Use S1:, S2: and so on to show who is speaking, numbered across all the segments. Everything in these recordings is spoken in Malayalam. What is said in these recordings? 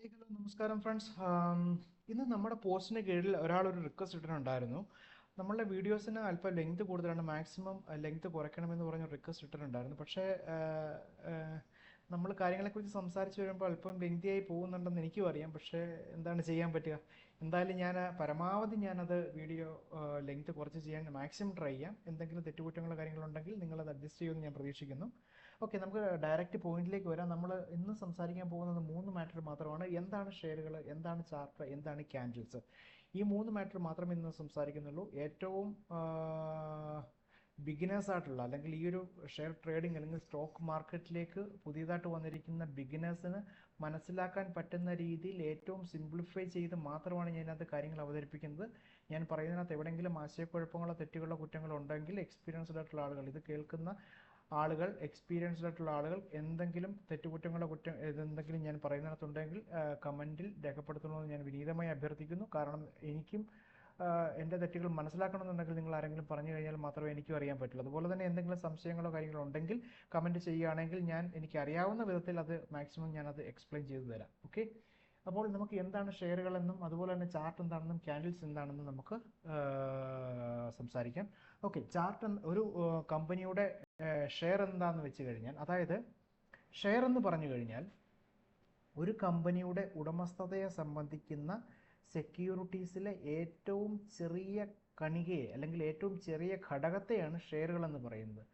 S1: ഹായ് ഹലോ നമസ്കാരം ഫ്രണ്ട്സ്. ഇന്ന് നമ്മുടെ പോസ്റ്റിന് കീഴിൽ ഒരാളൊരു റിക്വസ്റ്റ് ഇട്ടിട്ടുണ്ടായിരുന്നു. നമ്മളുടെ വീഡിയോസിന് അല്പം ലെങ്ത് കൂടുതലാണ്, മാക്സിമം ലെങ്ത് കുറയ്ക്കണമെന്ന് പറഞ്ഞ റിക്വസ്റ്റ് ഇട്ടിട്ടുണ്ടായിരുന്നു. പക്ഷേ നമ്മൾ കാര്യങ്ങളെക്കുറിച്ച് സംസാരിച്ച് വരുമ്പോൾ അല്പം ലെങ്തിയായി പോകുന്നുണ്ടെന്ന് എനിക്കും അറിയാം. പക്ഷേ എന്താണ് ചെയ്യാൻ പറ്റുക? എന്തായാലും ഞാൻ പരമാവധി ഞാനത് വീഡിയോ ലെങ്ത് കുറച്ച് ചെയ്യാൻ മാക്സിമം ട്രൈ ചെയ്യാം. എന്തെങ്കിലും തെറ്റുകുറ്റങ്ങളോ കാര്യങ്ങളുണ്ടെങ്കിൽ നിങ്ങളത് അഡ്ജസ്റ്റ് ചെയ്യുമെന്ന് ഞാൻ പ്രതീക്ഷിക്കുന്നു. ഓക്കെ, നമുക്ക് ഡയറക്റ്റ് പോയിന്റിലേക്ക് വരാം. നമ്മൾ ഇന്ന് സംസാരിക്കാൻ പോകുന്നത് 3 മാറ്റർ മാത്രമാണ്. എന്താണ് ഷെയറുകൾ, എന്താണ് ചാർട്ട്, എന്താണ് ക്യാൻഡിൽസ്. ഈ 3 മാറ്റർ മാത്രമേ ഇന്ന് സംസാരിക്കുന്നുള്ളൂ. ഏറ്റവും ബിഗിനേഴ്സ് ആയിട്ടുള്ള, അല്ലെങ്കിൽ ഈ ഒരു ഷെയർ ട്രേഡിംഗ് അല്ലെങ്കിൽ സ്റ്റോക്ക് മാർക്കറ്റിലേക്ക് പുതിയതായിട്ട് വന്നിരിക്കുന്ന ബിഗിനേഴ്സിന് മനസ്സിലാക്കാൻ പറ്റുന്ന രീതിയിൽ ഏറ്റവും സിംപ്ലിഫൈ ചെയ്ത് മാത്രമാണ് ഞാൻ അതിനകത്ത് കാര്യങ്ങൾ അവതരിപ്പിക്കുന്നത്. ഞാൻ പറയുന്നതിനകത്ത് എവിടെയെങ്കിലും ആശയക്കുഴപ്പങ്ങളോ തെറ്റുകളോ കുറ്റങ്ങളോ ഉണ്ടെങ്കിൽ എക്സ്പീരിയൻസ്ഡ് ആയിട്ടുള്ള ആളുകൾ, ഇത് കേൾക്കുന്ന ആളുകൾ, എക്സ്പീരിയൻസ്ഡ് ആയിട്ടുള്ള ആളുകൾ എന്തെങ്കിലും തെറ്റുകുറ്റങ്ങളോ എന്തെങ്കിലും ഞാൻ പറയുന്നതിനകത്തുണ്ടെങ്കിൽ കമൻറ്റിൽ രേഖപ്പെടുത്തണമെന്ന് ഞാൻ വിനീതമായി അഭ്യർത്ഥിക്കുന്നു. കാരണം എനിക്കും എൻ്റെ തെറ്റുകൾ മനസ്സിലാക്കണമെന്നുണ്ടെങ്കിൽ നിങ്ങൾ ആരെങ്കിലും പറഞ്ഞു കഴിഞ്ഞാൽ മാത്രമേ എനിക്കും അറിയാൻ പറ്റുള്ളൂ. അതുപോലെ തന്നെ എന്തെങ്കിലും സംശയങ്ങളോ കാര്യങ്ങളോ ഉണ്ടെങ്കിൽ കമൻറ്റ് ചെയ്യുകയാണെങ്കിൽ എനിക്ക് അറിയാവുന്ന വിധത്തിൽ അത് മാക്സിമം ഞാനത് എക്സ്പ്ലെയിൻ ചെയ്തു തരാം. ഓക്കെ, അപ്പോൾ നമുക്ക് എന്താണ് ഷെയറുകളെന്നും അതുപോലെ തന്നെ ചാർട്ട് എന്താണെന്നും ക്യാൻഡിൽസ് എന്താണെന്നും നമുക്ക് സംസാരിക്കാം. ഓക്കെ, ചാർട്ട് ഒരു കമ്പനിയുടെ ഷെയർ എന്താണെന്ന് വെച്ച് കഴിഞ്ഞാൽ, അതായത് ഷെയർ എന്ന് പറഞ്ഞു കഴിഞ്ഞാൽ ഒരു കമ്പനിയുടെ ഉടമസ്ഥതയെ സംബന്ധിക്കുന്ന സെക്യൂരിറ്റീസിലെ ഏറ്റവും ചെറിയ കണികയെ അല്ലെങ്കിൽ ഏറ്റവും ചെറിയ ഘടകത്തെയാണ് ഷെയറുകൾ എന്ന് പറയുന്നത്.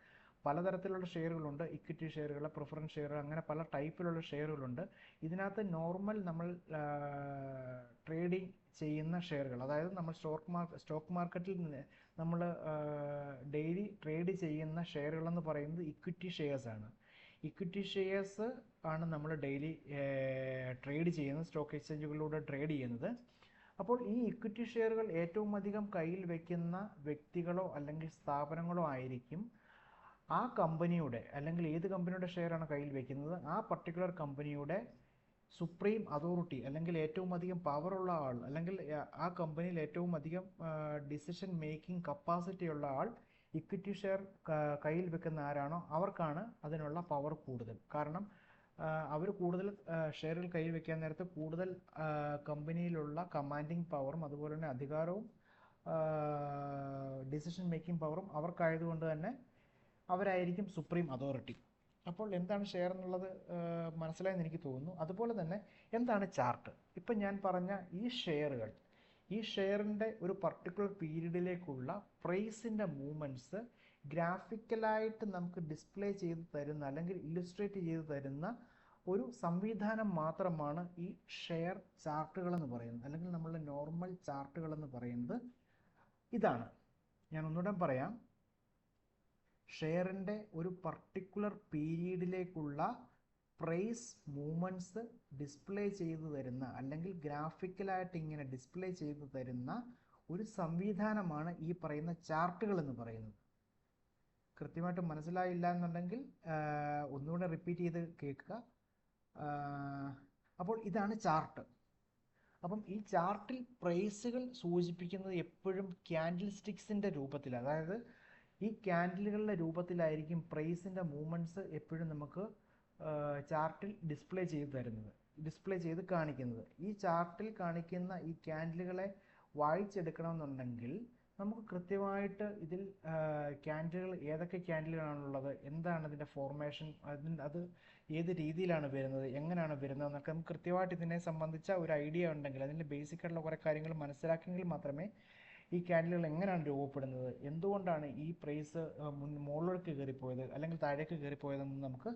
S1: പലതരത്തിലുള്ള ഷെയറുകളുണ്ട്. ഇക്വിറ്റി ഷെയറുകൾ, പ്രിഫറൻസ് ഷെയറുകൾ, അങ്ങനെ പല ടൈപ്പിലുള്ള ഷെയറുകളുണ്ട്. ഇതിനകത്ത് നോർമൽ നമ്മൾ ട്രേഡിംഗ് ചെയ്യുന്ന ഷെയറുകൾ, അതായത് നമ്മൾ സ്റ്റോക്ക് മാർക്കറ്റിൽ നിന്ന് നമ്മൾ ഡെയിലി ട്രേഡ് ചെയ്യുന്ന ഷെയറുകൾ എന്ന് പറയുന്നത് ഇക്വിറ്റി ഷെയർസ് ആണ്. ഇക്വിറ്റി ഷെയർസ് ആണ് നമ്മൾ ഡെയിലി ട്രേഡ് ചെയ്യുന്നത്, സ്റ്റോക്ക് എക്സ്ചേഞ്ചുകളിലൂടെ ട്രേഡ് ചെയ്യുന്നത്. അപ്പോൾ ഈ ഇക്വിറ്റി ഷെയറുകൾ ഏറ്റവും അധികം കയ്യിൽ വയ്ക്കുന്ന വ്യക്തികളോ അല്ലെങ്കിൽ സ്ഥാപനങ്ങളോ ആയിരിക്കും ആ കമ്പനിയുടെ, അല്ലെങ്കിൽ ഏത് കമ്പനിയുടെ ഷെയറാണ് കയ്യിൽ വയ്ക്കുന്നത് ആ പർട്ടിക്കുലർ കമ്പനിയുടെ സുപ്രീം അതോറിറ്റി, അല്ലെങ്കിൽ ഏറ്റവും അധികം പവറുള്ള ആൾ, അല്ലെങ്കിൽ ആ കമ്പനിയിൽ ഏറ്റവും അധികം ഡിസിഷൻ മേക്കിംഗ് കപ്പാസിറ്റി ഉള്ള ആൾ ഇക്വിറ്റി ഷെയർ കയ്യിൽ വെക്കുന്ന ആരാണോ അവർക്കാണ് അതിനുള്ള പവർ കൂടുതൽ. കാരണം അവർ കൂടുതൽ ഷെയറുകൾ കയ്യിൽ വെക്കാൻ നേരത്ത് കൂടുതൽ കമ്പനിയിലുള്ള കമാൻഡിങ് പവറും അതുപോലെ തന്നെ അധികാരവും ഡിസിഷൻ മേക്കിംഗ് പവറും അവർക്കായതുകൊണ്ട് തന്നെ അവരായിരിക്കും സുപ്രീം അതോറിറ്റി. അപ്പോൾ എന്താണ് ഷെയർ എന്നുള്ളത് മനസ്സിലായെന്ന് എനിക്ക് തോന്നുന്നു. അതുപോലെ തന്നെ എന്താണ് ചാർട്ട്? ഇപ്പം ഞാൻ പറഞ്ഞ ഈ ഷെയറിൻ്റെ ഒരു പർട്ടിക്കുലർ പീരീഡിലേക്കുള്ള പ്രൈസിൻ്റെ മൂവ്മെൻറ്റ്സ് ഗ്രാഫിക്കലായിട്ട് നമുക്ക് ഡിസ്പ്ലേ ചെയ്ത് തരുന്ന, അല്ലെങ്കിൽ ഇല്ലുസ്ട്രേറ്റ് ചെയ്ത് തരുന്ന ഒരു സംവിധാനം മാത്രമാണ് ഈ ഷെയർ ചാർട്ടുകൾ എന്ന് പറയുന്നത്, അല്ലെങ്കിൽ നമ്മളുടെ നോർമൽ ചാർട്ടുകൾ എന്ന് പറയുന്നത്. ഇതാണ്, ഞാൻ ഒന്നുകൂടെ പറയാം. ഷെയറിൻ്റെ ഒരു പർട്ടിക്കുലർ പീരീഡിലേക്കുള്ള പ്രൈസ് മൂവ്മെൻറ്റ്സ് ഡിസ്പ്ലേ ചെയ്തു തരുന്ന, അല്ലെങ്കിൽ ഗ്രാഫിക്കലായിട്ട് ഇങ്ങനെ ഡിസ്പ്ലേ ചെയ്തു തരുന്ന ഒരു സംവിധാനമാണ് ഈ പറയുന്ന ചാർട്ടുകൾ എന്ന് പറയുന്നത്. കൃത്യമായിട്ട് മനസ്സിലായില്ല എന്നുണ്ടെങ്കിൽ ഒന്നുകൂടെ റിപ്പീറ്റ് ചെയ്ത് കേൾക്കുക. അപ്പോൾ ഇതാണ് ചാർട്ട്. അപ്പം ഈ ചാർട്ടിൽ പ്രൈസുകൾ സൂചിപ്പിക്കുന്നത് എപ്പോഴും ക്യാൻഡിൽ സ്റ്റിക്സിൻ്റെ രൂപത്തിൽ, അതായത് ഈ ക്യാൻഡിലുകളുടെ രൂപത്തിലായിരിക്കും പ്രൈസിൻ്റെ മൂവ്മെൻറ്റ്സ് എപ്പോഴും നമുക്ക് ചാർട്ടിൽ ഡിസ്പ്ലേ ചെയ്ത് കാണിക്കുന്നത്. ഈ ചാർട്ടിൽ കാണിക്കുന്ന ഈ ക്യാൻഡിലുകളെ വായിച്ചെടുക്കണമെന്നുണ്ടെങ്കിൽ നമുക്ക് കൃത്യമായിട്ട് ഇതിൽ ക്യാൻഡിലുകൾ, ഏതൊക്കെ ക്യാൻഡിലുകളാണുള്ളത്, എന്താണ് ഇതിൻ്റെ ഫോർമേഷൻ, അത് ഏത് രീതിയിലാണ് വരുന്നത്, എങ്ങനെയാണ് വരുന്നത് എന്നൊക്കെ നമുക്ക് കൃത്യമായിട്ട് ഇതിനെ സംബന്ധിച്ച ഒരു ഐഡിയ ഉണ്ടെങ്കിൽ, അതിൻ്റെ ബേസിക് ആയിട്ടുള്ള കുറേ കാര്യങ്ങൾ മനസ്സിലാക്കിയെങ്കിൽ മാത്രമേ ഈ ക്യാൻഡിലുകൾ എങ്ങനെയാണ് രൂപപ്പെടുന്നത്, എന്തുകൊണ്ടാണ് ഈ പ്രൈസ് മുകളിലേക്ക് കയറിപ്പോയത് അല്ലെങ്കിൽ താഴേക്ക് കയറിപ്പോയതെന്ന് നമുക്ക്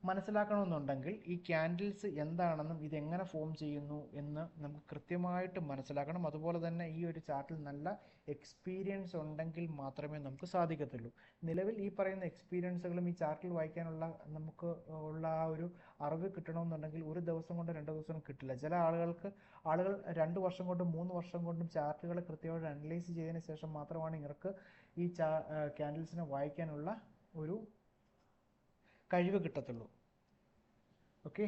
S1: മനസ്സിലാക്കണമെന്നുണ്ടെങ്കിൽ ഈ ക്യാൻഡിൽസ് എന്താണെന്നും ഇതെങ്ങനെ ഫോം ചെയ്യുന്നു എന്ന് നമുക്ക് കൃത്യമായിട്ട് മനസ്സിലാക്കണം. അതുപോലെ തന്നെ ഈ ഒരു ചാർട്ടിൽ നല്ല എക്സ്പീരിയൻസ് ഉണ്ടെങ്കിൽ മാത്രമേ നമുക്ക് സാധിക്കത്തുള്ളൂ. നിലവിൽ ഈ പറയുന്ന എക്സ്പീരിയൻസുകളും ഈ ചാർട്ടിൽ വായിക്കാനുള്ള നമുക്ക് ഉള്ള ആ ഒരു അറിവ് കിട്ടണമെന്നുണ്ടെങ്കിൽ ഒരു ദിവസം കൊണ്ട് 2 ദിവസം കിട്ടില്ല. ചില ആളുകൾ 2 വർഷം കൊണ്ടും 3 വർഷം കൊണ്ടും ചാർട്ടുകൾ കൃത്യമായിട്ട് അനലൈസ് ചെയ്തതിന് ശേഷം മാത്രമാണ് ഇവർക്ക് ഈ ക്യാൻഡിൽസിനെ വായിക്കാനുള്ള ഒരു കഴിവ് കിട്ടത്തുള്ളൂ. ഓക്കെ,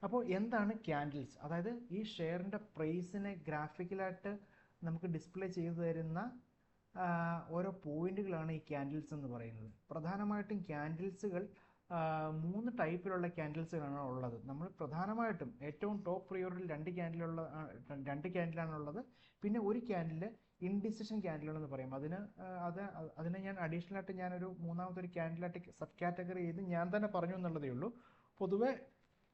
S1: അപ്പോൾ എന്താണ് ക്യാൻഡിൽസ്? അതായത് ഈ ഷെയറിൻ്റെ പ്രൈസിനെ ഗ്രാഫിക്കലായിട്ട് നമുക്ക് ഡിസ്പ്ലേ ചെയ്തു തരുന്ന ഓരോ പോയിന്റുകളാണ് ഈ ക്യാൻഡിൽസ് എന്ന് പറയുന്നത്. പ്രധാനമായിട്ടും ക്യാൻഡിൽസുകൾ മൂന്ന് ടൈപ്പിലുള്ള ക്യാൻഡിൽസുകളാണ് ഉള്ളത്. നമ്മൾ പ്രധാനമായിട്ടും ഏറ്റവും ടോപ്പ് പ്രിയോറിറ്റിയിൽ രണ്ട് ക്യാൻഡിലാണ് ഉള്ളത്. പിന്നെ ഒരു ക്യാൻഡിൽ ഇൻഡിസിഷൻ ക്യാൻഡിലുകൾ എന്ന് പറയും. അതിനെ ഞാൻ അഡീഷണൽ ആയിട്ട് ഞാനൊരു മൂന്നാമത്തെ ഒരു ക്യാൻഡിലായിട്ട് സബ് കാറ്റഗറി ചെയ്ത് ഞാൻ തന്നെ പറഞ്ഞു എന്നുള്ളതേ ഉള്ളൂ. പൊതുവെ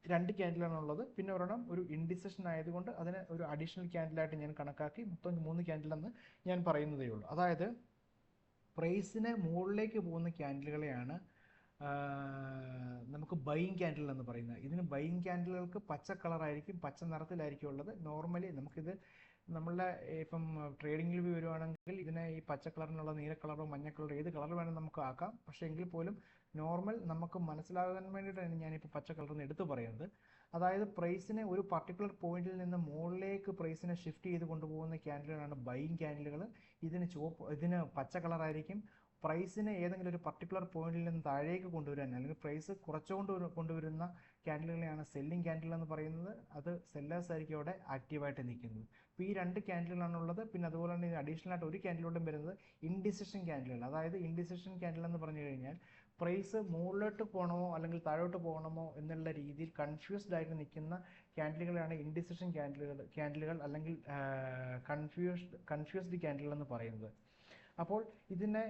S1: രണ്ട് ക്യാൻഡിലാണ് ഉള്ളത്. പിന്നെ ഒരെണ്ണം ഒരു ഇൻഡിസിഷൻ ആയതുകൊണ്ട് അതിനെ ഒരു അഡീഷണൽ ക്യാൻഡിലായിട്ട് ഞാൻ കണക്കാക്കി മൊത്തം 3 ക്യാൻഡിലെന്ന് ഞാൻ പറയുന്നതേ ഉള്ളൂ. അതായത് പ്രൈസിനെ മുകളിലേക്ക് പോകുന്ന ക്യാൻഡിലുകളെയാണ് നമുക്ക് ബൈയിങ് ക്യാൻഡിൽ എന്ന് പറയുന്നത്. ഇതിന് ബൈയിങ് ക്യാൻഡിലുകൾക്ക് പച്ച കളറായിരിക്കും, പച്ച നിറത്തിലായിരിക്കും ഉള്ളത്. നോർമലി നമുക്കിത് നമ്മളുടെ ഇപ്പം ട്രേഡിങ്ങിൽ വരുവാണെങ്കിൽ ഇതിനെ ഈ പച്ച കളറിനുള്ള നീല കളറോ മഞ്ഞ കളറോ ഏത് കളർ വേണമെങ്കിൽ നമുക്ക് ആക്കാം. പക്ഷേ എങ്കിൽ പോലും നോർമൽ നമുക്ക് മനസ്സിലാകാൻ വേണ്ടിയിട്ടാണ് ഞാനിപ്പോൾ പച്ച കളറിന് എടുത്തു പറയുന്നത്. അതായത് പ്രൈസിനെ ഒരു പർട്ടിക്കുലർ പോയിന്റിൽ നിന്ന് മുകളിലേക്ക് പ്രൈസിനെ ഷിഫ്റ്റ് ചെയ്ത് കൊണ്ടുപോകുന്ന ക്യാൻഡിലുകളാണ് ബൈയിങ് ക്യാൻഡിലുകൾ. ഇതിന് പച്ച കളറായിരിക്കും. പ്രൈസിനെ ഏതെങ്കിലും ഒരു പർട്ടിക്കുലർ പോയിന്റിൽ നിന്ന് താഴേക്ക് കൊണ്ടുവരാൻ അല്ലെങ്കിൽ പ്രൈസ് കൊണ്ടുവരുന്ന ക്യാൻഡിലുകളെയാണ് സെല്ലിംഗ് ക്യാൻഡിൽ എന്ന് പറയുന്നത്. അത് സെല്ലേഴ്സ് ആയിരിക്കും അവിടെ ആക്റ്റീവായിട്ട് നിൽക്കുന്നത്. അപ്പോൾ ഈ രണ്ട് ക്യാൻഡിലുകളാണ് ഉള്ളത്. പിന്നെ അതുപോലെ തന്നെ അഡീഷണൽ ആയിട്ട് ഒരു ക്യാൻഡിലോട്ടും വരുന്നത് ഇൻഡിസിഷൻ ക്യാൻഡിലുകൾ. അതായത് ഇൻഡിസിഷൻ ക്യാൻഡിൽ എന്ന് പറഞ്ഞു കഴിഞ്ഞാൽ പ്രൈസ് മുകളിലോട്ട് പോകണമോ അല്ലെങ്കിൽ താഴോട്ട് പോകണമോ എന്നുള്ള രീതിയിൽ കൺഫ്യൂസ്ഡ് ആയിട്ട് നിൽക്കുന്ന ക്യാൻഡിലുകളാണ് ഇൻഡിസിഷൻ ക്യാൻഡിലുകൾ അല്ലെങ്കിൽ കൺഫ്യൂസ്ഡ് ക്യാൻഡിൽ എന്ന് പറയുന്നത്. അപ്പോൾ ഇതിനെ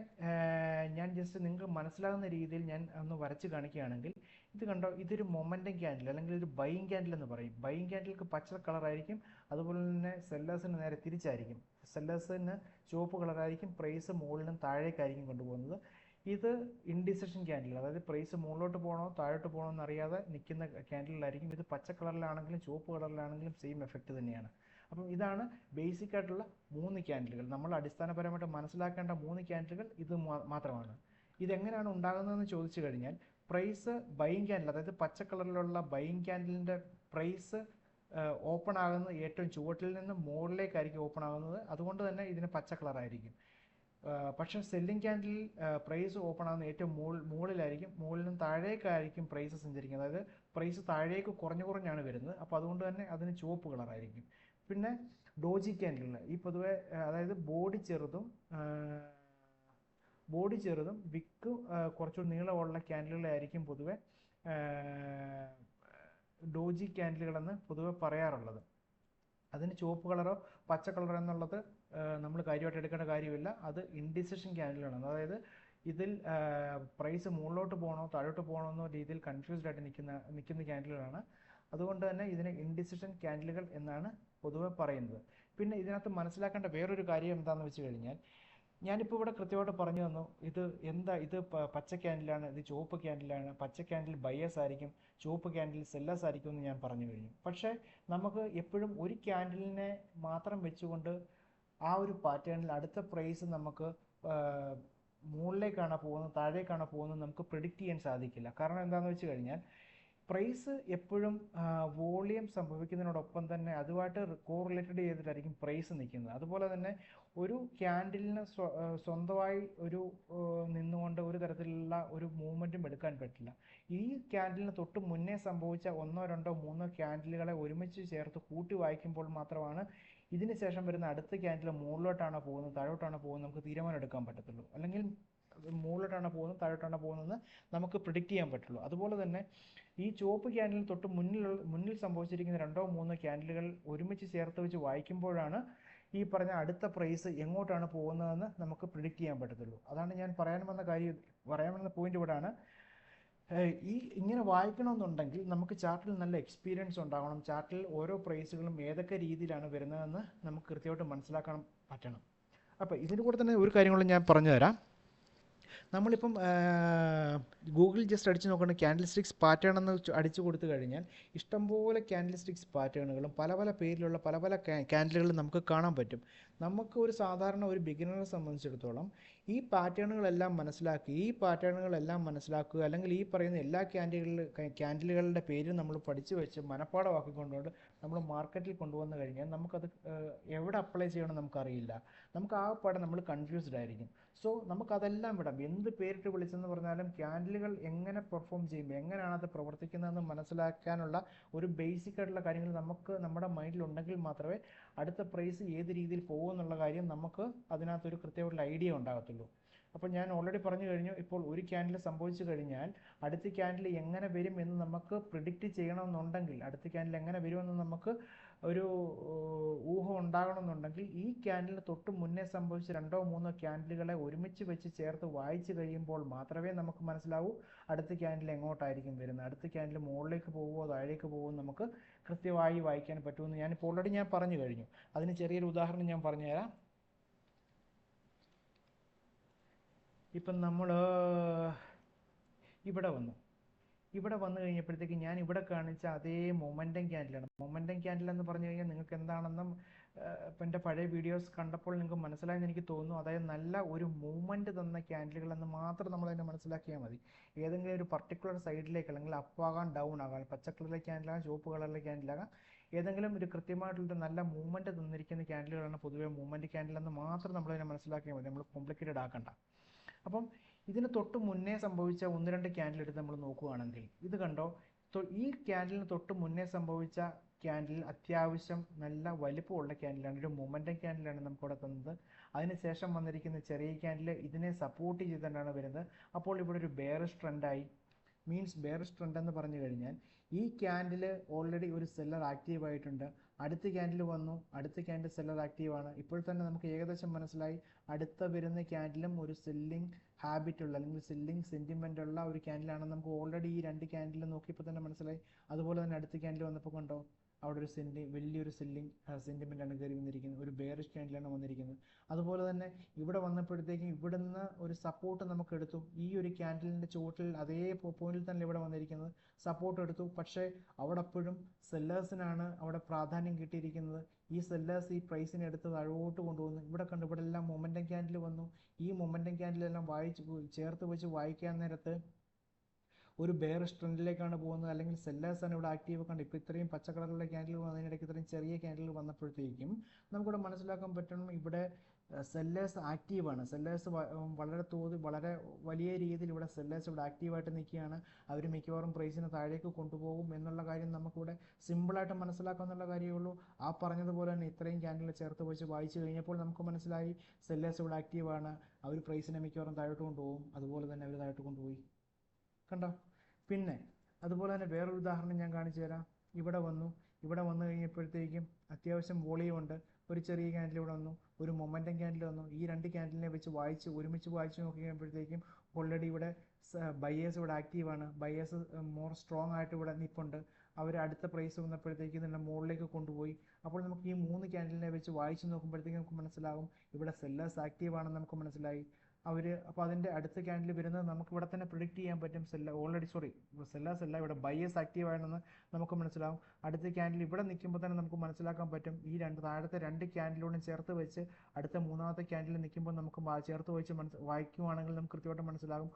S1: ഞാൻ ജസ്റ്റ് നിങ്ങൾക്ക് മനസ്സിലാകുന്ന രീതിയിൽ ഞാൻ ഒന്ന് വരച്ച് കാണിക്കുകയാണെങ്കിൽ ഇത് കണ്ടോ, ഇതൊരു മൊമെൻറ്റം ക്യാൻഡിൽ അല്ലെങ്കിൽ ഒരു ബൈയിങ് ക്യാൻഡിൽ എന്ന് പറയും. ബൈയിങ് ക്യാൻഡിൽക്ക് പച്ച കളറായിരിക്കും. അതുപോലെ തന്നെ സെല്ലേഴ്സിന് നേരെ തിരിച്ചായിരിക്കും. സെല്ലേഴ്സിന് ചുവപ്പ് കളറായിരിക്കും. പ്രൈസ് മുകളിലും താഴേക്കായിരിക്കും കൊണ്ടുപോകുന്നത്. ഇത് ഇൻഡിസിഷൻ ക്യാൻഡിൽ, അതായത് പ്രൈസ് മുകളിലോട്ട് പോകണോ താഴോട്ട് പോകണോ എന്നറിയാതെ നിൽക്കുന്ന ക്യാൻഡിലായിരിക്കും. ഇത് പച്ച കളറിലാണെങ്കിലും ചുവപ്പ് കളറിലാണെങ്കിലും സെയിം എഫക്റ്റ് തന്നെയാണ്. അപ്പം ഇതാണ് ബേസിക് ആയിട്ടുള്ള 3 ക്യാൻഡിലുകൾ. നമ്മൾ അടിസ്ഥാനപരമായിട്ട് മനസ്സിലാക്കേണ്ട 3 ക്യാൻഡിലുകൾ ഇത് മാത്രമാണ്. ഇതെങ്ങനെയാണ് ഉണ്ടാകുന്നതെന്ന് ചോദിച്ചു കഴിഞ്ഞാൽ പ്രൈസ് ബൈയിങ് ക്യാൻഡിൽ, അതായത് പച്ച കളറിലുള്ള ബൈയിങ് ക്യാൻഡിലിൻ്റെ പ്രൈസ് ഓപ്പൺ ആകുന്നത് ഏറ്റവും ചുവട്ടിൽ നിന്ന് മുകളിലേക്കായിരിക്കും ഓപ്പൺ ആകുന്നത്. അതുകൊണ്ട് തന്നെ ഇതിന് പച്ച കളറായിരിക്കും. പക്ഷേ സെല്ലിംഗ് ക്യാൻഡിൽ പ്രൈസ് ഓപ്പൺ ആകുന്ന ഏറ്റവും മുകളിലായിരിക്കും. മുകളിൽ നിന്ന് താഴേക്കായിരിക്കും പ്രൈസ് സഞ്ചരിക്കുന്നത്. അതായത് പ്രൈസ് താഴേക്ക് കുറഞ്ഞാണ് വരുന്നത്. അപ്പോൾ അതുകൊണ്ട് തന്നെ അതിന് ചുവപ്പ് കളറായിരിക്കും. പിന്നെ ഡോജി ക്യാൻഡിലുകൾ ഈ പൊതുവെ അതായത് ബോഡി ചെറുതും വിക്ക് കുറച്ചുകൂടി നീളമുള്ള ക്യാൻഡിലുകളായിരിക്കും പൊതുവെ ഡോജി ക്യാൻഡിലുകളെന്ന് പൊതുവെ പറയാറുള്ളത്. അതിന് ചുവപ്പ് കളറോ പച്ച കളറോ എന്നുള്ളത് നമ്മൾ കാര്യമായിട്ട് എടുക്കേണ്ട കാര്യമില്ല. അത് ഇൻഡിസിഷൻ ക്യാൻഡിലാണ്. അതായത് ഇതിൽ പ്രൈസ് മുകളിലോട്ട് പോകണോ താഴോട്ട് പോകണോ എന്ന രീതിയിൽ കൺഫ്യൂസ്ഡ് ആയിട്ട് നിൽക്കുന്ന ക്യാൻഡിലുകളാണ്. അതുകൊണ്ട് തന്നെ ഇതിനെ ഇൻഡിസിഷൻ ക്യാൻഡിലുകൾ എന്നാണ് പൊതുവെ പറയുന്നത്. പിന്നെ ഇതിനകത്ത് മനസ്സിലാക്കേണ്ട വേറൊരു കാര്യം എന്താണെന്ന് വെച്ച് കഴിഞ്ഞാൽ ഞാനിപ്പോൾ ഇവിടെ കൃത്യമായിട്ട് പറഞ്ഞു തന്നു. ഇത് പച്ച ക്യാൻഡിലാണ്, ഇത് ചുവപ്പ് ക്യാൻഡിലാണ്. പച്ച ക്യാൻഡിൽ ബയേഴ്സ് ആയിരിക്കും, ചുവപ്പ് ക്യാൻഡിൽ സെല്ലേഴ്സ് ആയിരിക്കും എന്ന് ഞാൻ പറഞ്ഞു കഴിഞ്ഞു. പക്ഷേ നമുക്ക് എപ്പോഴും ഒരു ക്യാൻഡിലിനെ മാത്രം വെച്ചുകൊണ്ട് ആ ഒരു പാറ്റേണിൽ അടുത്ത പ്രൈസ് നമുക്ക് മുകളിലേക്കാണോ പോകുന്നത് താഴേക്കാണോ പോകുന്നത് നമുക്ക് പ്രിഡിക്റ്റ് ചെയ്യാൻ സാധിക്കില്ല. കാരണം എന്താണെന്ന് വെച്ച് കഴിഞ്ഞാൽ പ്രൈസ് എപ്പോഴും വോളിയം സംഭവിക്കുന്നതിനോടൊപ്പം തന്നെ അതുമായിട്ട് കോറിലേറ്റഡ് ചെയ്തിട്ടായിരിക്കും പ്രൈസ് നിൽക്കുന്നത്. അതുപോലെ തന്നെ ഒരു ക്യാൻഡിലിന് സ്വന്തമായി നിന്നുകൊണ്ട് ഒരു തരത്തിലുള്ള ഒരു മൂവ്മെൻറ്റും എടുക്കാൻ പറ്റില്ല. ഈ ക്യാൻഡിലിന് തൊട്ട് മുന്നേ സംഭവിച്ച 1, 2, 3 ക്യാൻഡിലുകളെ ഒരുമിച്ച് ചേർത്ത് കൂട്ടി വായിക്കുമ്പോൾ മാത്രമാണ് ഇതിന് ശേഷം വരുന്ന അടുത്ത ക്യാൻഡിൽ മുകളിലോട്ടാണോ പോകുന്നത് താഴോട്ടാണോ പോകുന്നത് നമുക്ക് തീരുമാനം എടുക്കാൻ പറ്റത്തുള്ളൂ. അല്ലെങ്കിൽ മുകളിലോട്ടാണോ പോകുന്നത് താഴോട്ടാണോ പോകുന്നത് നമുക്ക് പ്രിഡിക്റ്റ് ചെയ്യാൻ പറ്റുള്ളൂ. അതുപോലെ തന്നെ ഈ ചുവപ്പ് ക്യാൻഡിലിന് തൊട്ട് മുന്നിൽ സംഭവിച്ചിരിക്കുന്ന 2, 3 ക്യാൻഡിലുകൾ ഒരുമിച്ച് ചേർത്ത് വെച്ച് വായിക്കുമ്പോഴാണ് ഈ പറഞ്ഞ അടുത്ത പ്രൈസ് എങ്ങോട്ടാണ് പോകുന്നതെന്ന് നമുക്ക് പ്രിഡിക്റ്റ് ചെയ്യാൻ പറ്റത്തുള്ളൂ. അതാണ് ഞാൻ പറയാൻ വന്ന പോയിന്റ് ഇവിടെയാണ്. ഇങ്ങനെ വായിക്കണമെന്നുണ്ടെങ്കിൽ നമുക്ക് ചാർട്ടിൽ നല്ല എക്സ്പീരിയൻസ് ഉണ്ടാവണം. ചാർട്ടിൽ ഓരോ പ്രൈസുകളും ഏതൊക്കെ രീതിയിലാണ് വരുന്നതെന്ന് നമുക്ക് കൃത്യമായിട്ട് മനസ്സിലാക്കാൻ പറ്റണം. അപ്പോൾ ഇതിന് കൂടെ തന്നെ ഒരു കാര്യം കൂടെ ഞാൻ പറഞ്ഞു തരാം. നമ്മളിപ്പം ഗൂഗിൾ ജസ്റ്റ് അടിച്ച് നോക്കേണ്ട ക്യാൻഡിൽ സ്റ്റിക്സ് പാറ്റേൺ എന്ന് അടിച്ചു കൊടുത്തു കഴിഞ്ഞാൽ ഇഷ്ടംപോലെ ക്യാൻഡിൽ സ്റ്റിക്സ് പാറ്റേണുകളും പല പേരിലുള്ള പല ക്യാൻഡിലുകളും നമുക്ക് കാണാൻ പറ്റും. നമുക്ക് ഒരു സാധാരണ ഒരു ബിഗിനറെ സംബന്ധിച്ചിടത്തോളം ഈ പാറ്റേണുകളെല്ലാം മനസ്സിലാക്കുക അല്ലെങ്കിൽ ഈ പറയുന്ന എല്ലാ ക്യാൻഡിലുകളുടെ പേര് നമ്മൾ പഠിച്ചു വെച്ച് മനപ്പാടമാക്കിക്കൊണ്ടുകൊണ്ട് നമ്മൾ മാർക്കറ്റിൽ കൊണ്ടുവന്നു കഴിഞ്ഞാൽ നമുക്കത് എവിടെ അപ്ലൈ ചെയ്യണമെന്ന് നമുക്കറിയില്ല. നമുക്ക് ആ പാടെ നമ്മൾ കൺഫ്യൂസ്ഡ് ആയിരിക്കും. സോ നമുക്കതെല്ലാം വിടാം. എന്ത് പേരിട്ട് വിളിച്ചെന്ന് പറഞ്ഞാലും ക്യാൻഡിലുകൾ എങ്ങനെ പെർഫോം ചെയ്യും, എങ്ങനെയാണ് അത് പ്രവർത്തിക്കുന്നതെന്ന് മനസ്സിലാക്കാനുള്ള ഒരു ബേസിക് ആയിട്ടുള്ള കാര്യങ്ങൾ നമുക്ക് നമ്മുടെ മൈൻഡിൽ ഉണ്ടെങ്കിൽ മാത്രമേ അടുത്ത പ്രൈസ് ഏത് രീതിയിൽ പോകുമെന്നുള്ള കാര്യം നമുക്ക് അതിനകത്തൊരു കൃത്യമായിട്ടുള്ള ഐഡിയ ഉണ്ടാകത്തുള്ളൂ. അപ്പോൾ ഞാൻ ഓൾറെഡി പറഞ്ഞു കഴിഞ്ഞു, ഇപ്പോൾ ഒരു ക്യാൻഡിൽ സംഭവിച്ചു കഴിഞ്ഞാൽ അടുത്ത ക്യാൻഡിൽ എങ്ങനെ വരും എന്ന് നമുക്ക് പ്രിഡിക്റ്റ് ചെയ്യണമെന്നുണ്ടെങ്കിൽ, അടുത്ത ക്യാൻഡിൽ എങ്ങനെ വരുമെന്ന് നമുക്ക് ഒരു ഊഹം ഉണ്ടാകണമെന്നുണ്ടെങ്കിൽ ഈ ക്യാൻഡിലിന് തൊട്ട് മുന്നേ സംഭവിച്ച 2-3 ക്യാൻഡിലുകളെ ഒരുമിച്ച് വെച്ച് ചേർത്ത് വായിച്ചു കഴിയുമ്പോൾ മാത്രമേ നമുക്ക് മനസ്സിലാവൂ അടുത്ത ക്യാൻഡിൽ എങ്ങോട്ടായിരിക്കും വരുന്നത്, അടുത്ത ക്യാൻഡിൽ മുകളിലേക്ക് പോകുമോ താഴേക്ക് പോകുമോ നമുക്ക് കൃത്യമായി വായിക്കാൻ പറ്റുമെന്ന് ഞാനിപ്പോൾ ഓൾറെഡി ഞാൻ പറഞ്ഞു കഴിഞ്ഞു. അതിന് ചെറിയൊരു ഉദാഹരണം ഞാൻ പറഞ്ഞുതരാം. ഇപ്പം നമ്മൾ ഇവിടെ വന്നു കഴിഞ്ഞപ്പോഴത്തേക്ക് ഞാൻ ഇവിടെ കാണിച്ച അതേ മൊമെൻറ്റം ക്യാൻഡിലാണ്. മൊമെൻറ്റം ക്യാൻഡിൽ എന്ന് പറഞ്ഞു കഴിഞ്ഞാൽ നിങ്ങൾക്ക് എന്താണെന്നും ഇപ്പം എൻ്റെ പഴയ വീഡിയോസ് കണ്ടപ്പോൾ നിങ്ങൾക്ക് മനസ്സിലായെന്ന് എനിക്ക് തോന്നുന്നു. അതായത് നല്ല ഒരു മൂവ്മെൻറ്റ് തന്ന ക്യാൻഡിലുകളെന്ന് മാത്രം നമ്മളതിനെ മനസ്സിലാക്കിയാൽ മതി. ഏതെങ്കിലും ഒരു പർട്ടിക്കുലർ സൈഡിലേക്ക്, അല്ലെങ്കിൽ അപ്പ് ആകാം ഡൗൺ ആകാം, പച്ച കളറിലെ ക്യാൻഡിലാകാം ചുവപ്പ് കളറിലെ ക്യാൻഡിലാകാം, ഏതെങ്കിലും ഒരു കൃത്യമായിട്ടുള്ള നല്ല മൂവ്മെൻറ്റ് തന്നിരിക്കുന്ന ക്യാൻഡിലുകളാണ് പൊതുവേ മൂവ്മെൻറ്റ് ക്യാൻഡിൽ എന്ന് മാത്രം നമ്മളതിനെ മനസ്സിലാക്കിയാൽ മതി. നമ്മൾ കോംപ്ലിക്കേറ്റഡ് ആക്കണ്ട. അപ്പം ഇതിന് തൊട്ട് മുന്നേ സംഭവിച്ച 1-2 ക്യാൻഡിൽ എടുത്ത് നമ്മൾ നോക്കുകയാണെങ്കിൽ ഇത് കണ്ടോ, ഈ ക്യാൻഡിലിന് തൊട്ട് മുന്നേ സംഭവിച്ച ക്യാൻഡിൽ അത്യാവശ്യം നല്ല വലിപ്പമുള്ള ക്യാൻഡിലാണ്, ഒരു മൊമെൻറ്റം ക്യാൻഡിലാണ് നമുക്കിവിടെ തന്നത്. അതിനുശേഷം വന്നിരിക്കുന്ന ചെറിയ ക്യാൻഡിൽ ഇതിനെ സപ്പോർട്ട് ചെയ്തിട്ടാണ് വരുന്നത്. അപ്പോൾ ഇവിടെ ഒരു ബെയറിഷ് ട്രെൻഡായി. മീൻസ് ബെയറിഷ് ട്രെൻഡ് എന്ന് പറഞ്ഞു കഴിഞ്ഞാൽ ഈ ക്യാൻഡിൽ ഓൾറെഡി ഒരു സെല്ലർ ആക്റ്റീവ് ആയിട്ടുണ്ട്, അടുത്ത ക്യാൻഡിൽ വന്നു, അടുത്ത ക്യാൻഡിൽ സെല്ലർ ആക്റ്റീവാണ്. ഇപ്പോൾ തന്നെ നമുക്ക് ഏകദേശം മനസ്സിലായി അടുത്ത വരുന്ന ക്യാൻഡിലും ഒരു സെല്ലിംഗ് ഹാബിറ്റ് ഉള്ള, അല്ലെങ്കിൽ സെല്ലിംഗ് സെൻറ്റിമെൻ്റ് ഉള്ള ഒരു ക്യാൻഡിലാണെന്ന് നമുക്ക് ഓൾറെഡി ഈ 2 ക്യാൻഡിൽ നോക്കിയപ്പോൾ തന്നെ മനസ്സിലായി. അതുപോലെ തന്നെ അടുത്ത ക്യാൻഡിൽ വന്നപ്പോൾ കണ്ടോ, അവിടെ ഒരു വലിയൊരു സെല്ലിംഗ് സെൻറ്റിമെൻ്റാണ് കയറി വന്നിരിക്കുന്നത്, ഒരു ബെയറിഷ് ക്യാൻഡിലാണ് വന്നിരിക്കുന്നത്. അതുപോലെ തന്നെ ഇവിടെ വന്നപ്പോഴത്തേക്കും ഇവിടുന്ന് ഒരു സപ്പോർട്ട് നമുക്ക് എടുത്തു, ഈ ഒരു ക്യാൻഡിലിൻ്റെ ചുവട്ടിൽ അതേ പോയിന്റിൽ തന്നെ ഇവിടെ വന്നിരിക്കുന്നത് സപ്പോർട്ട് എടുത്തു. പക്ഷേ അവിടെ അപ്പോഴും സെല്ലേഴ്സിനാണ് അവിടെ പ്രാധാന്യം കിട്ടിയിരിക്കുന്നത്. ഈ സെല്ലേഴ്സ് ഈ പ്രൈസിനെ എടുത്ത് താഴോട്ട് കൊണ്ടുപോകുന്നു. ഇവിടെ കണ്ടു, ഇവിടെ എല്ലാം മൊമെൻറ്റം ക്യാൻഡിൽ വന്നു. ഈ മൊമെൻറ്റം ക്യാൻഡിലെല്ലാം ചേർത്ത് വെച്ച് വായിക്കാൻ നേരത്ത് ഒരു ബെയറിഷ് ട്രെൻഡിലേക്കാണ് പോകുന്നത്, അല്ലെങ്കിൽ സെല്ലേഴ്സാണ് ഇവിടെ ആക്റ്റീവ്. കണ്ട് ഇപ്പോൾ ഇത്രയും പച്ച കളറിലുള്ള ക്യാൻഡിൽ വന്നതിനിടയ്ക്ക് ഇത്രയും ചെറിയ ക്യാൻഡിൽ വന്നപ്പോഴത്തേക്കും നമുക്കിവിടെ മനസ്സിലാക്കാൻ പറ്റണം ഇവിടെ സെല്ലേഴ്സ് ആക്റ്റീവാണ്. സെല്ലേഴ്സ് വളരെ വലിയ രീതിയിൽ ഇവിടെ സെല്ലേഴ്സ് ഇവിടെ ആക്റ്റീവായിട്ട് നിൽക്കുകയാണ്. അവർ മിക്കവാറും പ്രൈസിനെ താഴേക്ക് കൊണ്ടുപോകും എന്നുള്ള കാര്യം നമുക്കിവിടെ സിമ്പിളായിട്ട് മനസ്സിലാക്കാമെന്നുള്ള കാര്യമേ ഉള്ളൂ. ആ പറഞ്ഞതുപോലെ തന്നെ ഇത്രയും ക്യാൻഡിൽ ചേർത്ത് വെച്ച് വായിച്ചു കഴിഞ്ഞപ്പോൾ നമുക്ക് മനസ്സിലായി സെല്ലേഴ്സ് ഇവിടെ ആക്റ്റീവാണ്, അവർ പ്രൈസിനെ മിക്കവാറും താഴോട്ട് കൊണ്ടുപോകും. അതുപോലെ തന്നെ അവർ താഴോട്ട് കൊണ്ടുപോയി, കണ്ടോ. പിന്നെ അതുപോലെ തന്നെ വേറൊരു ഉദാഹരണം ഞാൻ കാണിച്ചു തരാം. ഇവിടെ വന്നു കഴിഞ്ഞപ്പോഴത്തേക്കും അത്യാവശ്യം വോളിയം ഉണ്ട്. ഒരു ചെറിയ ക്യാൻഡിൽ ഇവിടെ വന്നു, ഒരു മൊമെൻറ്റം ക്യാൻഡിൽ വന്നു. ഈ 2 ക്യാൻഡിലിനെ വെച്ച് ഒരുമിച്ച് വായിച്ച് നോക്കി കഴിയുമ്പോഴത്തേക്കും ഓൾറെഡി ഇവിടെ ബയേഴ്സ് ഇവിടെ ആക്റ്റീവാണ്. ബയേഴ്സ് മോർ സ്ട്രോങ് ആയിട്ട് ഇവിടെ നിൽപ്പുണ്ട്. അവർ അടുത്ത പ്രൈസ് വന്നപ്പോഴത്തേക്കും ഇതിൻ്റെ മുകളിലേക്ക് കൊണ്ടുപോയി. അപ്പോൾ നമുക്ക് ഈ 3 ക്യാൻഡിലിനെ വെച്ച് വായിച്ച് നോക്കുമ്പോഴത്തേക്കും നമുക്ക് മനസ്സിലാകും ഇവിടെ സെല്ലേഴ്സ് ആക്റ്റീവാണെന്ന് നമുക്ക് മനസ്സിലായി. അപ്പോൾ അതിൻ്റെ അടുത്ത ക്യാൻഡിൽ വരുന്നത് നമുക്ക് ഇവിടെ തന്നെ പ്രിഡിക്റ്റ് ചെയ്യാൻ പറ്റും. സെല്ലേഴ്സ് അല്ല, ഇവിടെ ബയേഴ്സ് ആക്റ്റീവ് ആണെന്ന് നമുക്ക് മനസ്സിലാവും. അടുത്ത ക്യാൻഡിൽ ഇവിടെ നിൽക്കുമ്പോൾ തന്നെ നമുക്ക് മനസ്സിലാക്കാൻ പറ്റും. ഈ താഴത്തെ 2 ക്യാൻഡിലോടും ചേർത്ത് വെച്ച് അടുത്ത 3-ാമത്തെ ക്യാൻഡിൽ നിൽക്കുമ്പോൾ നമുക്ക് ചേർത്ത് വെച്ച് വായിക്കുവാണെങ്കിൽ നമുക്ക് കൃത്യമായിട്ട് മനസ്സിലാകും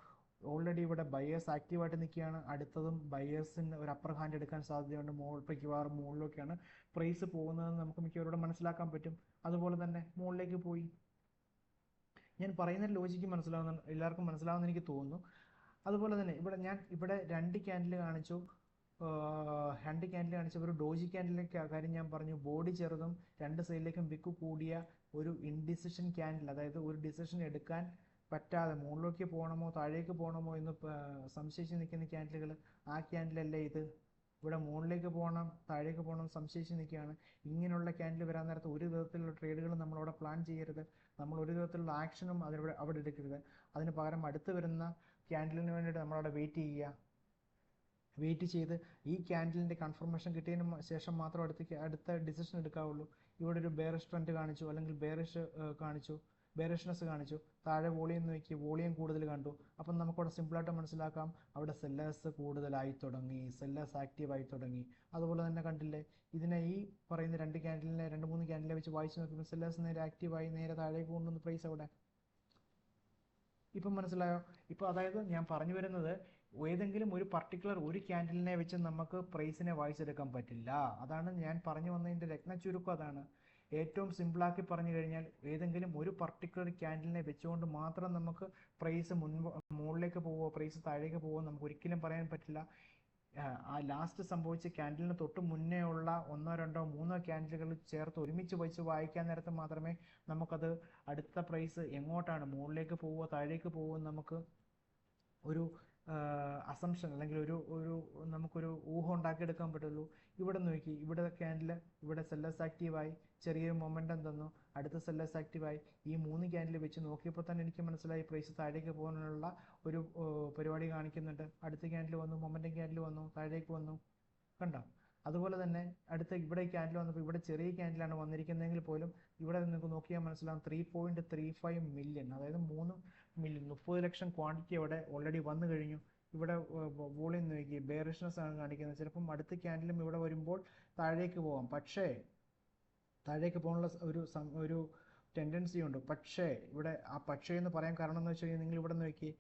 S1: ഓൾറെഡി ഇവിടെ ബയേഴ്സ് ആക്റ്റീവായിട്ട് നിൽക്കുകയാണ്. അടുത്തതും ബയേഴ്സിന് ഒരു അപ്പർ ഹാൻഡ് എടുക്കാൻ സാധ്യതയുണ്ട്. മിക്കവാറും മുകളിലേക്കാണ് പ്രൈസ് പോകുന്നതെന്ന് നമുക്ക് മിക്കവരോട് മനസ്സിലാക്കാൻ പറ്റും. അതുപോലെ തന്നെ മുകളിലേക്ക് പോയി. ഞാൻ പറയുന്ന ലോജിക്ക് എല്ലാവർക്കും മനസ്സിലാവുമെന്ന് എനിക്ക് തോന്നുന്നു. അതുപോലെ തന്നെ ഇവിടെ 2 ക്യാൻഡിൽ കാണിച്ചു. 2 ക്യാൻഡിൽ കാണിച്ചു. ഒരു ഡോജി ക്യാൻഡിലെ കാര്യം ഞാൻ പറഞ്ഞു. ബോഡി ചെറുതും 2 സൈഡിലേക്കും വിക്ക് കൂടിയ ഒരു ഇൻഡിസിഷൻ ക്യാൻഡിൽ, അതായത് ഒരു ഡിസിഷൻ എടുക്കാൻ പറ്റാതെ മുകളിലേക്ക് പോകണമോ താഴേക്ക് പോകണമോ എന്ന് സംശയിച്ച് നിൽക്കുന്ന ക്യാൻഡിലുകൾ, ആ ക്യാൻഡിലല്ലേ ഇത്. ഇവിടെ മുകളിലേക്ക് പോകണം താഴേക്ക് പോകണം സംശയിച്ച് നിൽക്കുകയാണ്. ഇങ്ങനെയുള്ള ക്യാൻഡിൽ വരാൻ നേരത്ത് ഒരു വിധത്തിലുള്ള ട്രേഡുകളും നമ്മളവിടെ പ്ലാൻ ചെയ്യരുത്. നമ്മൾ ഒരു വിധത്തിലുള്ള ആക്ഷനും അവിടെ എടുക്കരുത്. അതിന് പകരം അടുത്ത് വരുന്ന ക്യാൻഡിലിന് വേണ്ടിയിട്ട് നമ്മളവിടെ വെയിറ്റ് ചെയ്ത് ഈ ക്യാൻഡിലിൻ്റെ കൺഫർമേഷൻ കിട്ടിയതിന് ശേഷം മാത്രം അടുത്ത ഡിസിഷൻ എടുക്കാവുള്ളൂ. ഇവിടെ ഒരു ബെയറിഷ് ട്രെൻഡ് കാണിച്ചു, അല്ലെങ്കിൽ ബെയറിഷ്നെസ് കാണിച്ചു. താഴെ വോളിയം നോക്കി, വോളിയം കൂടുതൽ കണ്ടു. അപ്പം നമുക്കവിടെ സിമ്പിളായിട്ട് മനസ്സിലാക്കാം അവിടെ സെല്ലേഴ്സ് കൂടുതലായി തുടങ്ങി, സെല്ലേഴ്സ് ആക്റ്റീവായി തുടങ്ങി. അതുപോലെ തന്നെ കണ്ടില്ലേ, ഇതിനെ ഈ പറയുന്ന 2 ക്യാൻഡിലിനെ 2-3 ക്യാൻഡിലെ വെച്ച് വായിച്ച് നോക്കുമ്പോൾ സെല്ലേഴ്സ് നേരെ ആക്റ്റീവായി നേരെ താഴേക്ക് കൊണ്ടുവന്ന് പ്രൈസ് അവിടെ. ഇപ്പം മനസ്സിലായോ? ഇപ്പോൾ അതായത് ഞാൻ പറഞ്ഞു വരുന്നത് ഏതെങ്കിലും ഒരു പർട്ടിക്കുലർ ഒരു ക്യാൻഡിലിനെ വെച്ച് നമുക്ക് പ്രൈസിനെ വായിച്ചെടുക്കാൻ പറ്റില്ല. അതാണ് ഞാൻ പറഞ്ഞു വന്നതിൻ്റെ രത്ന ചുരുക്കം. അതാണ് ഏറ്റവും സിമ്പിളാക്കി പറഞ്ഞു കഴിഞ്ഞാൽ ഏതെങ്കിലും ഒരു പർട്ടിക്കുലർ ക്യാൻഡിലിനെ വെച്ചുകൊണ്ട് മാത്രം നമുക്ക് പ്രൈസ് മുകളിലേക്ക് പോവോ പ്രൈസ് താഴേക്ക് പോവോ നമുക്ക് ഒരിക്കലും പറയാൻ പറ്റില്ല. ആ ലാസ്റ്റ് സംഭവിച്ച ക്യാൻഡിലിന് തൊട്ട് മുന്നേ ഉള്ള ഒന്നോ രണ്ടോ മൂന്നോ ക്യാൻഡിലുകൾ ചേർത്ത് ഒരുമിച്ച് വെച്ച് വായിക്കാൻ നേരത്ത് മാത്രമേ നമുക്കത് അടുത്ത പ്രൈസ് എങ്ങോട്ടാണ്, മുകളിലേക്ക് പോവോ താഴേക്ക് പോവോ എന്ന് നമുക്ക് ഒരു അസംഷൻ അല്ലെങ്കിൽ ഒരു നമുക്കൊരു ഊഹം ഉണ്ടാക്കിയെടുക്കാൻ പറ്റുള്ളൂ. ഇവിടെ നോക്കി, ഇവിടെ ക്യാൻഡിൽ, ഇവിടെ സെല്ലേഴ്സ് ആക്റ്റീവായി, ചെറിയൊരു മൊമെൻറ്റം തന്നു, അടുത്ത സെല്ലേഴ്സ് ആക്റ്റീവായി. ഈ 3 ക്യാൻഡിൽ വെച്ച് നോക്കിയപ്പോൾ തന്നെ എനിക്ക് മനസ്സിലായി പ്രൈസ് താഴേക്ക് പോകാനുള്ള ഒരു പരിപാടി കാണിക്കുന്നുണ്ട്. അടുത്ത ക്യാൻഡിൽ വന്നു, മൊമെൻറ്റം ക്യാൻഡിൽ വന്നു, താഴേക്ക് വന്നു, കണ്ടോ? അതുപോലെ തന്നെ അടുത്ത ഇവിടെ ക്യാൻഡിൽ വന്നപ്പോൾ ഇവിടെ ചെറിയ ക്യാൻഡിലാണ് വന്നിരിക്കുന്നതെങ്കിൽ പോലും ഇവിടെ നിങ്ങൾക്ക് നോക്കിയാൽ മനസ്സിലാവും 3.35 മില്യൺ, അതായത് 3 മില്യൺ 30 ലക്ഷം ക്വാണ്ടിറ്റി അവിടെ ഓൾറെഡി വന്നു കഴിഞ്ഞു. ഇവിടെ വോളിയം നോക്കി ബെയറിഷ്നെസ് ആണ് കാണിക്കുന്നത്. ചിലപ്പം അടുത്ത ക്യാൻഡിലും ഇവിടെ വരുമ്പോൾ താഴേക്ക് പോകാം, പക്ഷേ താഴേക്ക് പോകാനുള്ള ഒരു ടെൻഡൻസി ഉണ്ട്. പക്ഷേ ഇവിടെ ആ പക്ഷേ എന്ന് പറയാൻ കാരണം എന്ന് വെച്ച് കഴിഞ്ഞാൽ നിങ്ങൾ ഇവിടെ നോക്കി,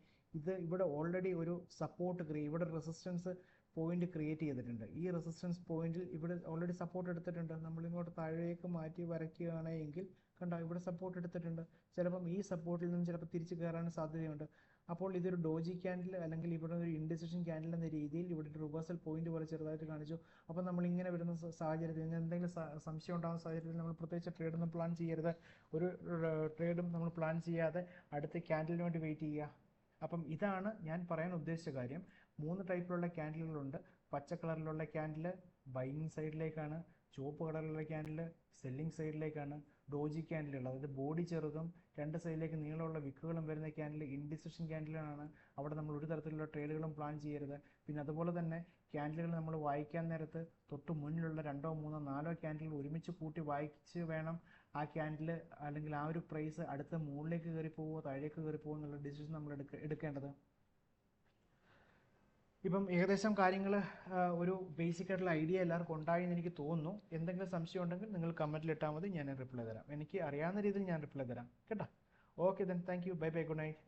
S1: ഇവിടെ ഓൾറെഡി ഒരു സപ്പോർട്ട് ഇവിടെ റെസിസ്റ്റൻസ് പോയിന്റ് ക്രിയേറ്റ് ചെയ്തിട്ടുണ്ട്. ഈ റെസിസ്റ്റൻസ് പോയിന്റിൽ ഇവിടെ ഓൾറെഡി സപ്പോർട്ട് എടുത്തിട്ടുണ്ട്. നമ്മളിങ്ങോട്ട് താഴേക്ക് മാറ്റി വരയ്ക്കുകയാണെങ്കിൽ കണ്ടോ, ഇവിടെ സപ്പോർട്ട് എടുത്തിട്ടുണ്ട്. ചിലപ്പം ഈ സപ്പോർട്ടിൽ നിന്ന് ചിലപ്പോൾ തിരിച്ച് കയറാൻ സാധ്യതയുണ്ട്. അപ്പോൾ ഇതൊരു ഡോജി ക്യാൻഡിൽ അല്ലെങ്കിൽ ഇവിടെ ഒരു ഇൻഡിസിഷൻ ക്യാൻഡിൽ എന്ന രീതിയിൽ ഇവിടെ ഒരു റിവേഴ്സൽ പോയിന്റ് പോലെ ചെറുതായിട്ട് കാണിച്ചു. അപ്പോൾ നമ്മൾ ഇങ്ങനെ വരുന്ന സാഹചര്യത്തിൽ എന്തെങ്കിലും സംശയം ഉണ്ടാകുന്ന സാഹചര്യത്തിൽ നമ്മൾ പ്രത്യേകിച്ച് ട്രേഡൊന്നും പ്ലാൻ ചെയ്യരുത്. ഒരു ട്രേഡും നമ്മൾ പ്ലാൻ ചെയ്യാതെ അടുത്ത ക്യാൻഡിലിന് വേണ്ടി വെയിറ്റ് ചെയ്യുക. അപ്പം ഇതാണ് ഞാൻ പറയാൻ ഉദ്ദേശിച്ച കാര്യം. 3 ടൈപ്പിലുള്ള ക്യാൻഡിലുകളുണ്ട്. പച്ച കളറിലുള്ള ക്യാൻഡിൽ ബൈയിങ് സൈഡിലേക്കാണ്, ചുവപ്പ് കളറിലുള്ള ക്യാൻഡിൽ സെല്ലിംഗ് സൈഡിലേക്കാണ്. ഡോജി ക്യാൻഡിലുകൾ, അതായത് ബോഡി ചെറുതും 2 സൈഡിലേക്ക് നീളമുള്ള വിക്കുകളും വരുന്ന ക്യാൻഡിൽ ഇൻഡിസിഷൻ ക്യാൻഡിലാണ്. അവിടെ നമ്മൾ ഒരു തരത്തിലുള്ള ട്രേഡുകളും പ്ലാൻ ചെയ്യരുത്. പിന്നെ അതുപോലെ തന്നെ ക്യാൻഡിലുകൾ നമ്മൾ വായിക്കാൻ നേരത്ത് തൊട്ട് മുന്നിലുള്ള 2, 3, 4 ക്യാൻഡിലുകൾ ഒരുമിച്ച് കൂട്ടി വായിച്ച് വേണം ആ ക്യാൻഡിൽ അല്ലെങ്കിൽ ആ ഒരു പ്രൈസ് അടുത്ത മുകളിലേക്ക് കയറി പോവോ താഴേക്ക് കയറി പോവോ എന്നുള്ള ഡിസിഷൻ നമ്മൾ എടുക്കേണ്ടത്. ഇപ്പം ഏകദേശം കാര്യങ്ങൾ ഒരു ബേസിക് ആയിട്ടുള്ള ഐഡിയ എല്ലാവർക്കും ഉണ്ടായി എന്ന് എനിക്ക് തോന്നുന്നു. എന്തെങ്കിലും സംശയം ഉണ്ടെങ്കിൽ നിങ്ങൾ കമൻറ്റിൽ ഇട്ടാൽ മതി, ഞാൻ റിപ്ലൈ തരാം. എനിക്ക് അറിയാവുന്ന രീതിയിൽ ഞാൻ റിപ്ലൈ തരാം കേട്ടോ. Okay then, thank you, bye bye, good night.